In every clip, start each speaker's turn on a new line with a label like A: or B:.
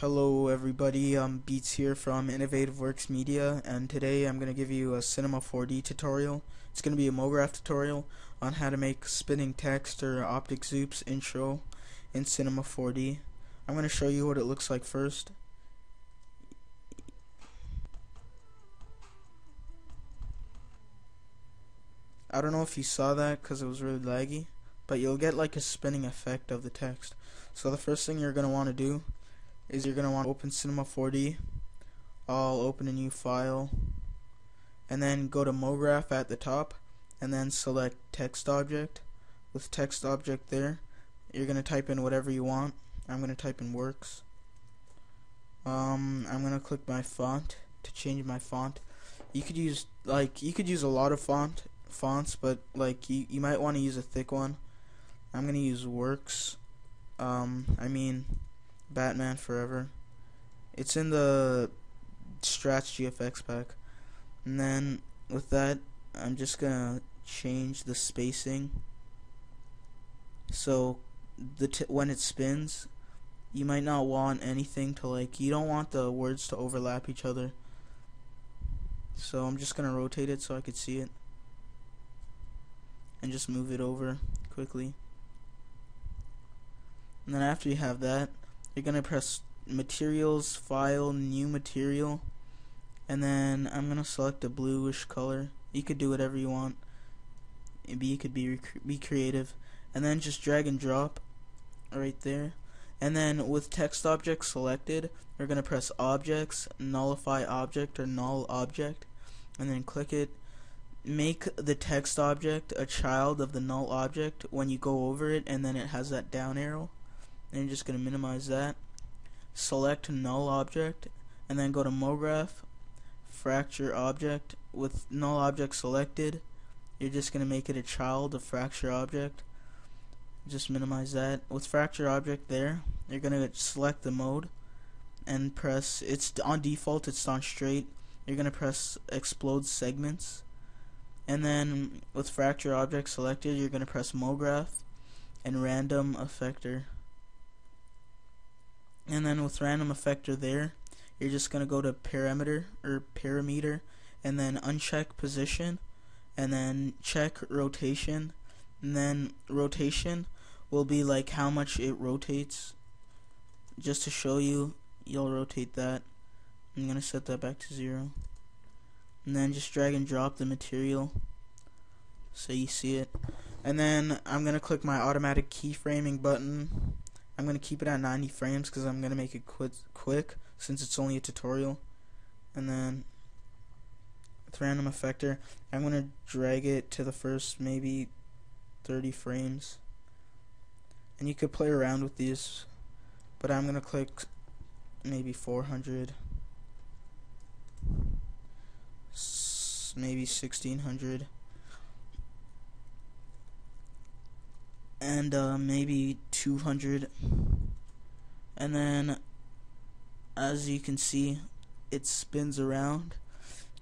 A: Hello everybody, Beats here from InnovativeWorksMedia, and today I'm going to give you a Cinema 4D tutorial. It's going to be a MoGraph tutorial on how to make spinning text or optic zoops intro in Cinema 4D. I'm going to show you what it looks like first. I don't know if you saw that because it was really laggy, but you'll get like a spinning effect of the text. So the first thing you're going to want to do is you're going to want to open Cinema 4D. I'll open a new file and then go to MoGraph at the top and then select text object. With text object there, you're going to type in whatever you want. I'm going to type in works. I'm going to click my font to change my font. You could use a lot of fonts, but like you might want to use a thick one. I'm going to use works. Batman Forever. It's in the Strats GFX pack. And then with that, I'm just gonna change the spacing so when it spins, you might not want anything to you don't want the words to overlap each other. So I'm just gonna rotate it so I could see it and just move it over quickly. And then after you have that, you're going to press materials, file, new material, and then I'm going to select a bluish color. You could do whatever you want. You could be creative. And then just drag and drop right there. And then with text object selected, we're going to press objects, nullify object or null object, and then click it. Make the text object a child of the null object when you go over it, and then it has that down arrow. And you're just going to minimize that. Select null object and then go to MoGraph, fracture object. With null object selected, you're just going to make it a child of fracture object. Just minimize that. With fracture object there, you're going to select the mode and press, it's on default, it's on straight. You're going to press explode segments. And then with fracture object selected, you're going to press MoGraph and random effector. And then with random effector there, you're just going to go to parameter and then uncheck position and then check rotation, and then rotation will be like how much it rotates. Just to show you, you'll rotate that. I'm going to set that back to 0, and then just drag and drop the material so you see it. And then I'm going to click my automatic keyframing button. I'm going to keep it at 90 frames because I'm going to make it quick since it's only a tutorial. And then with random effector, I'm going to drag it to the first maybe 30 frames. And you could play around with these, but I'm going to click maybe 400, maybe 1600. And maybe 200, and then as you can see, it spins around.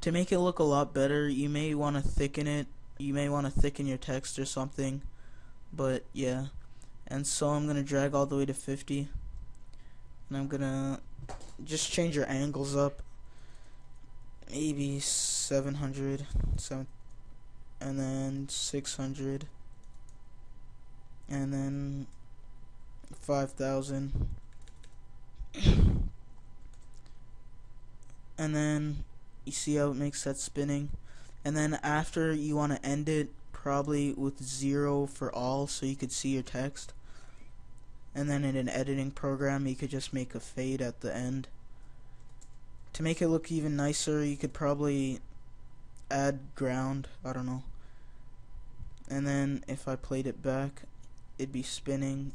A: To make it look a lot better, you may want to thicken it. You may want to thicken your text or something, but yeah. And so I'm gonna drag all the way to 50, and I'm gonna just change your angles up, maybe 700, and then 600. And then 5,000, and then you see how it makes that spinning. And then after, you want to end it probably with 0 for all so you could see your text. And then in an editing program, you could just make a fade at the end. To make it look even nicer, you could probably add ground, I don't know. And then if I played it back, it'd be spinning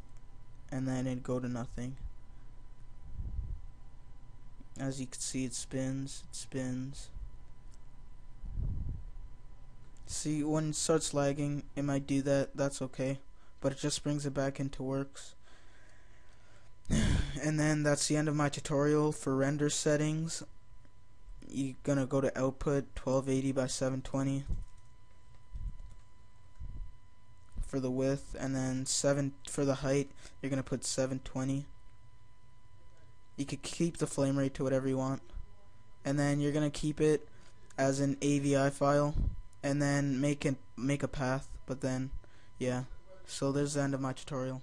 A: and then it'd go to nothing. As you can see, it spins. See, when it starts lagging, it might do that. That's okay, but it just brings it back into works. And then that's the end of my tutorial for render settings. You're gonna go to output 1280 by 720 for the width, and then 7 for the height. You're gonna put 720. You could keep the frame rate to whatever you want, and then you're gonna keep it as an AVI file, and then make a path. But then, yeah. So there's the end of my tutorial.